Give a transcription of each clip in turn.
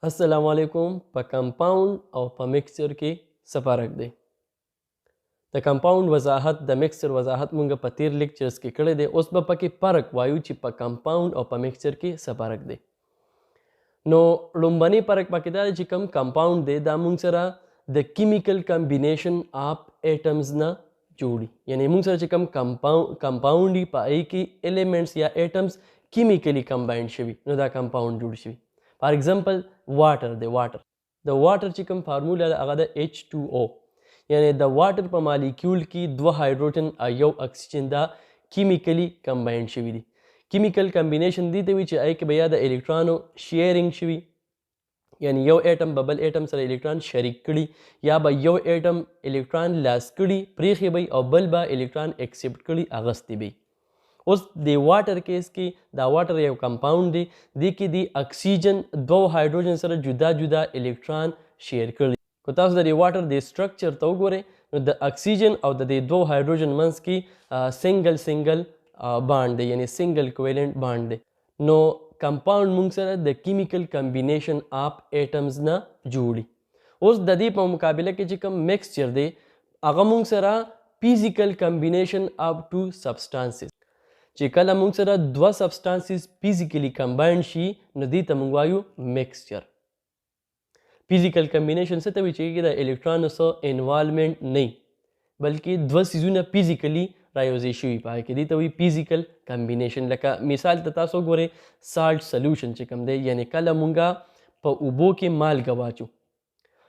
السلام علیکم. په کمپاوند او په مکسچر کې څه فرق دی؟ د کمپاوند وضاحت د مکسچر وضاحت مونږ په تیر لیکچرز کې کړی دی. اوس به پکې فرق وایو چې په کمپاوند او په مکسچر کې څه فرق دی. نو لومبنی فرق پکې دا دی چې کم کمپاوند دی دا مونږ سره د کیمیکل کمبینیشن اف ایټمز نه جوړي. یعنی مونږ سره چې کم کمپاوند دی په هغې کې ایلیمنټس یا ایټمز کیمیکلی کمباینډ شوي نو دا کمپاوند جوړ شوي. فار ایگزامپل واټر دی. د واټر چې کوم فارموله ده هغه د H2O، یعنی د واټر په مالیکیول کې 2 هایدروجن او 1 اکسیجن دا کیمیکلی کمباینډ شوي دي. کیمیکل کمبینیشن دي ته وایي چې هغې کې به یا د الکترانو شیرینګ شوي، یعنی یو ایټم به بل ایټم سره الکتران شریک کړي، یا به یو ایټم الکتران لاس کړي پریښی به او بل به الکتران اکسپټ کړي اغستی به. اوس د واټر کیس کې دا واټر یو کمپاوند دی، دی کې دی اکسیجن 2 هایدروجن سره جدا جدا الکتران شیر کړي. که تاسو د واټر د سټرکچر ته وګورئ نو د اکسیجن او د 2 هایدروجن منځ کې سنگل بانډ دی، یعنی سنگل کویلنٹ بانډ دی. نو کمپاوند مونږ سره د کیمیکل کمبینیشن اف ایټمز نه جوړي. اوس د دې په مقابله کې چې کوم مکسچر دی هغه مونږ سره فزیکل کمبینیشن اف 2 سبسټانسز، چې کله مونږ سره 2 سبسټانسز فزیکلی کمباینډ شي نو دې ته مونږ وایو مکسچر. فزیکل کمبینیشن څه ته وایي چې د الکترانو څه انوالومنټ نه بلکې 2 څیزونه فزیکلی رایوځای شوي په هغې کې، دې ته وایي فزیکل کمبینیشن. لکه مثال ته تاسو وګورئ سالټ سلوشن چې کوم دی، یعنی کله مونږه په اوبو کې مالګه واچو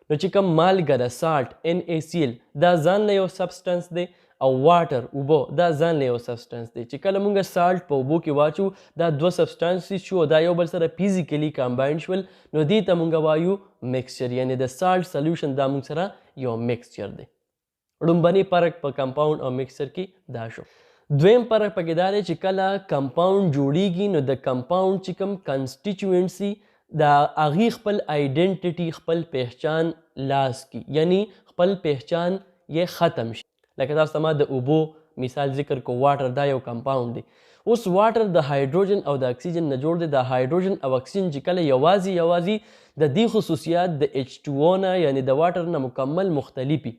نو چې کوم مالګه ده سالټ NaCl دا ځان له یو سبسټنس دی، او واټر اوبه دا ځان له یو سبسټنس دی. چې کله مونږ سالټ په اوبو کې واچو دا 2 سبسټانسز شو، دا یو بل سره فزیکلی کمباینډ شول نو دې ته مونږ وایو مکسچر، یعنی د سالټ سلوشن دا مونږ سره یو مکسچر دی. لومبنی فرق په کمپاوند او مکسچر کې دا شو. دویم فرق پکې دا دی چې کله کمپاوند جوړیږي نو د کمپاوند چې کوم کنسټیچوینسي د هغې خپل آیډنټیټي خپل پہچان لاس کی، یعنی خپل پہچان یې ختم شي. لکه تاسو ته ما د اوبو مثال ذکر کو، واټر دا یو کمپاوند دی. اوس واټر د هایدروجن او د اکسیجن نه جوړ دی. د هایدروجن او اکسیجن چې کله یوازې د دې خصوصیات د H2O نه یعنی د واټر نه مکمل مختلفي.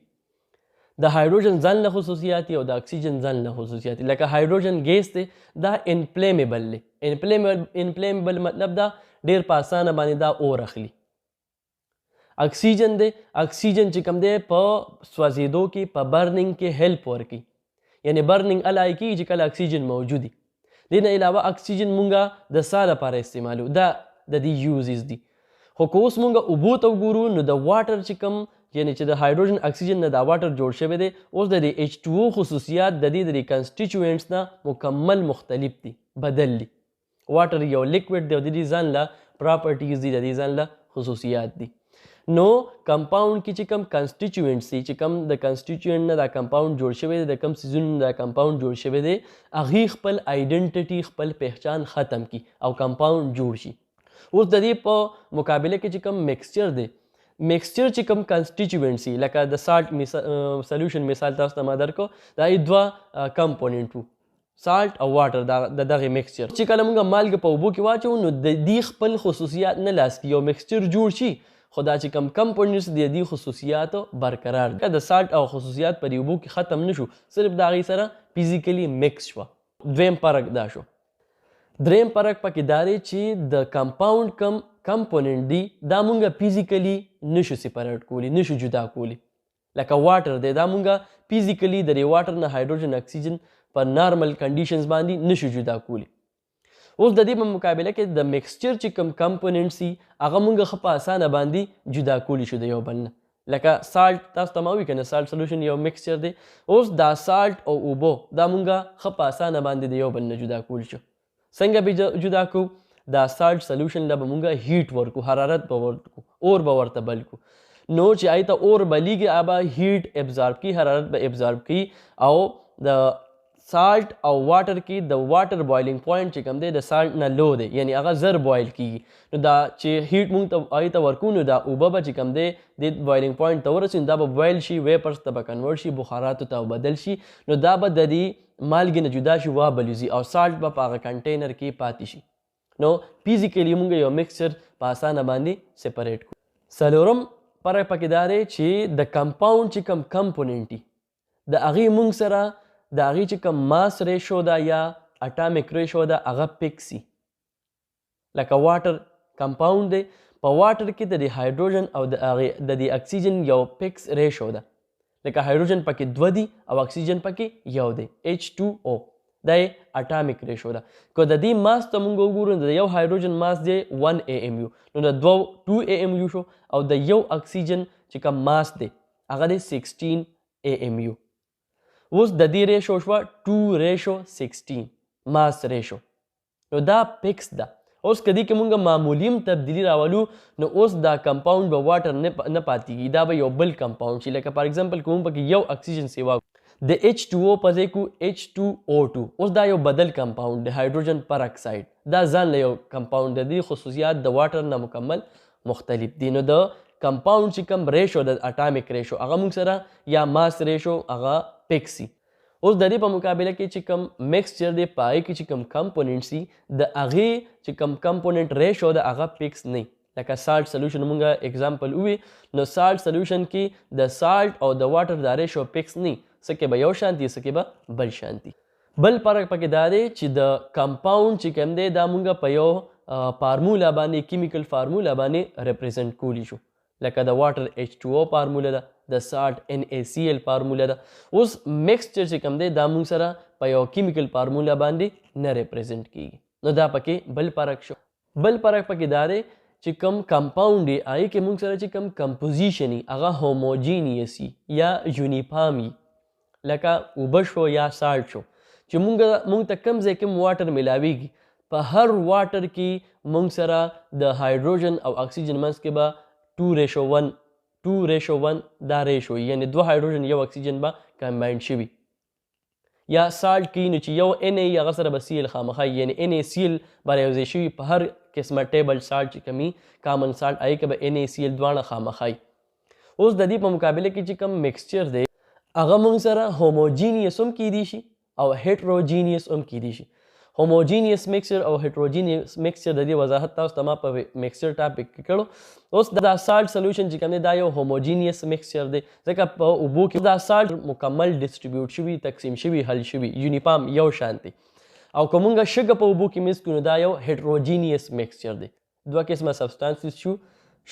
د هایدروجن ځان له خصوصیات او د اکسیجن ځان له خصوصیات. لکه هایدروجن ګیس دی دا انفلیمیبل دی. انفلیمیبل مطلب دا ډیر په اسانه باندې دا اور اخلي. اکسیجن دی، اکسیجن چې کوم دی په سوځېدو کې په برننګ کې هیلپ ورکوي، یعنی برننګ الی کېږي چې کله اکسیجن موجود وي. دې نه علاوه اکسیجن مونږه د ساه لپاره استعمالو، دا د دې یوزز دي. خو که اوس مونږ اوبو ته وګورو نو د واټر چې کوم یعنی چې د هایدروجن اکسیجن نه دا واټر جوړ شوی دی، اوس د دې H2O خصوصیات د دې د کنسټیچوینټس نه مکمل مختلف دي، بدل دي. واټر یو لیکوډ دی او د دې ځان له پراپرټیز دي، د دې ځان له خصوصیات دي. نو کمپاوند کې چې کوم کنسټیچوینټس دي، چې کوم د کنسټیچوینټ نه دا کمپاوند جوړ شوی دی، د کوم څیزونو نه دا کمپاوند جوړ شوی دی، هغې خپل آیډنټیټي خپل پہچان ختم کی او کمپاوند جوړ شي. اوس د دې په مقابله کې چې کوم مکسچر دی، مکسچر چې کوم کنسټیچوینټس دي لکه د سالټ سلوشن مثال تاسو ته ما درکو، دا یې 2 کمپوننټ وو، سالټ او واټر د دغې مکسچر. چې کله مونږ مالګه په اوبو کې واچو نو د دې خپل خصوصیات نه لاس کی، یو مکسچر جوړ شي خو دا چې کوم کمپوننټس دي د دې خصوصیاتو برقرار دي. د سالټ او خصوصیات په اوبو کې ختم نشو، صرف د هغې سره فزیکلی مکس شوه. دویم فرق دا شو. دریم فرق پکې دا دی چې د کمپاوند کم کمپوننټ دي دا مونږ فزیکلی نشو سپریټ کولی، نشو جدا کولی. لکه واټر دی دا مونږ فزیکلی د دې واټر نه هایدروجن اکسیجن په نارمل کنډیشنز باندې نشو جدا کولی. اوس د دې په مقابله کې د مکسچر چې کوم کمپوننټس دي هغه مونږ ښه په اسانه باندې جدا کولی شو د یو بل نه. لکه سالټ تاسو ته ما ووایي که نه سالټ سلوشن یو مکسچر دی، اوس دا سالټ او اوبو دا مونږ ښه په اسانه باندې د یو بل نه جدا کولی شو. څنګه به جدا کوو؟ دا سالټ سلوشن له به مونږ هیټ ورکو، حرارت به ورکو، اور به ورته بل کو. نو چې هغې ته اور بلیږي هغه به هیټ ابزارب کړي، حرارت به ابزارب کړي، او د سالټ او واټر کې د واټر بوایلینګ پوینټ چې کوم دی د سالټ نه لو دی، یعنی هغه زر بوایل کېږي. نو دا چې هیټ مونږ ته هغې ته ورکو نو دا اوبه به چې کوم دی د بوایلینګ پوینټ ته ورسي نو دا به بوایل شي، ویپرز ته به کنورټ شي، بخاراتو ته بدل شي، نو دا به د دې مالګې نه جدا شي، وابلیږي او سالټ به په هغه کنټینر کې پاتې شي. نو فزیکلی مونږ یو مکسچر په اسانه باندې سپریټ کړو. څلورم فرق پکې دا دی چې د کمپاوند چې کوم کمپوننټ دي د هغې موږ سره د هغې چې کوم ماس ریشو ده یا اټامیک ریشو ده هغه پکس وي. لکه واټر کمپاوند دی، په واټر کې د هایدروجن او د اکسیجن یو پکس ریشو ده. لکه هایدروجن پکې 2 دي او اکسیجن پکې یو دی H2O. دا یې اټامیک ریشو ده. که د دې ماس ته موږ وګورو د یو هایدروجن ماس دی 1 AMU، نو د 2 AMU شو، او د یو اکسیجن چې کوم ماس دی هغه دی 16 AMU. اوس د دې ریشو شوه 2:16 ماس ریشو. نو دا پکس ده. اوس کدی کې مونږ معمولیم تبدیلی راولو نو اوس دا کمپاوند به واټر نه پاتېږي، دا به یو بل کمپاوند شي. لکه فار ایگزامپل که مونږ پکې یو اکسیجن سیوا د H2O په ځای کو H2O2. اوس دا یو بدل کمپاوند دی، هایدروجن پر اکساید. دا ځان له یو کمپاوند دی، خصوصیات د واټر نه مکمل مختلف دي. نو د کمپاوند چې کوم ریشو د اټامیک ریشو هغه مونږ سره یا ماس ریشو هغه پکس وي. اوس د دې په مقابله کې چې کوم میکسچر دی په هغې کې چې کوم کمپوننټس دي د هغې چې کوم کمپوننټ ریشو د هغه پکس نه. لکه سالټ سلوشن مونږ اگزامپل ووي، نو سالټ سلوشن کې د سالټ او د واټر د ریشو پکس نه، څه کې به یو شانتي څه کې به بل شانتي. بل فرق پکې دا دی چې د کمپاوند چې کوم دی دا مونږ په یو فارمولا باندې کیمیکل فارمولا باندې ریپرزنټ کولی شو. لکه د واټر H2O فارمولا ده، د سالټ NaCl فارمولا ده. اوس میکسچر چې کوم دی دا مونږ سره په یو کیمیکل فارمولا باندې نه ریپرزنټ کیږي. نو دا پکې بل فرق شو. بل فرق پکې دا دی چې کوم کمپاوند دی هغې کې مونږ سره چې کوم کمپوزیشن وي هغه هوموجینیس وي یا یونیفارم وي. لکه اوبه شو یا سالټ شو چې مونږ ته کوم ځای کې واټر ملاویږي، په هر واټر کې مونږ سره د هایدروجن او اکسیجن منځ کې به 2:1 دا ریشو، یعنی 2 هایدروجن یو اکسیجن به کمباین شوي. یا سالټ کې نو چې یو Na هغه سره به Cl خامخا، یعنی NaCl به یو ځای شوي. په هر قسمه ټیبل سالټ چې کمي کامن سالټ هغې کې به NaCl دواړه خامخا. اوس د دې په مقابله کې چې کوم میکسچر دی هغه مونږ سره هوموجینیس هم کیدی شي او هیټروجینیس هم کیدی شي. هوموجینیس میکسچر او هیټروجینیس میکسچر د دې وضاحت تاسو ته ما په میکسچر ټاپک کې کړو. اوس دا سالټ سلوشن چې کوم دی دا یو هوموجینیس میکسچر دی، ځکه په اوبو کې دا سالټ مکمل ډسټریبیوټ شوي، تقسیم شوي، حل شوي، یونیفارم یو شانتي. او که مونږ شګه په اوبو کې میکس کړو نو دا یو هیټروجینیس میکسچر دی. 2 قسمه سبسټانسز شو،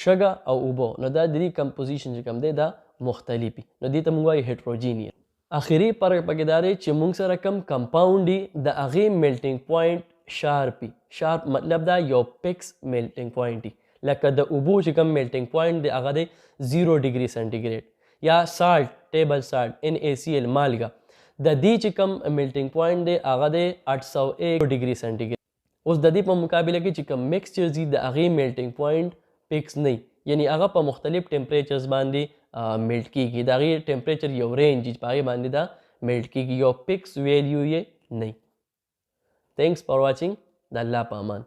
شګه او اوبو. نو دا د دې کمپوزیشن چې کوم دی دا مختلف وي، نو دې ته مونږ وایو هیټروجینیس. اخري فرق پکې دا دی چې مونږ سره کم کمپاوند دی د هغې میلټینګ پوینټ شارپ وي. شارپ مطلب دا یو پکس میلټینګ پوینټ وي. لکه د اوبو چې کوم میلټینګ پوینټ دی هغه دی 0 ډګري سنټیګریډ. یا سالټ ټیبل سالټ NaCl مالګه د دې چې کوم میلټینګ پوینټ دی هغه دی 801 ډګري سنټیګریډ. اوس د دې په مقابله کې چې کوم میکسچر دي د هغې میلټینګ پوینټ پکس نه، یعنی هغه په مختلف ټمپریچرز باندې میلټ کیږي. د هغې ټمپریچر یو رینج په هغې باندې دا میلټ کیږي، یو پکس ویلیو یې نه. تھینکس فار واچنګ. د الله په امان.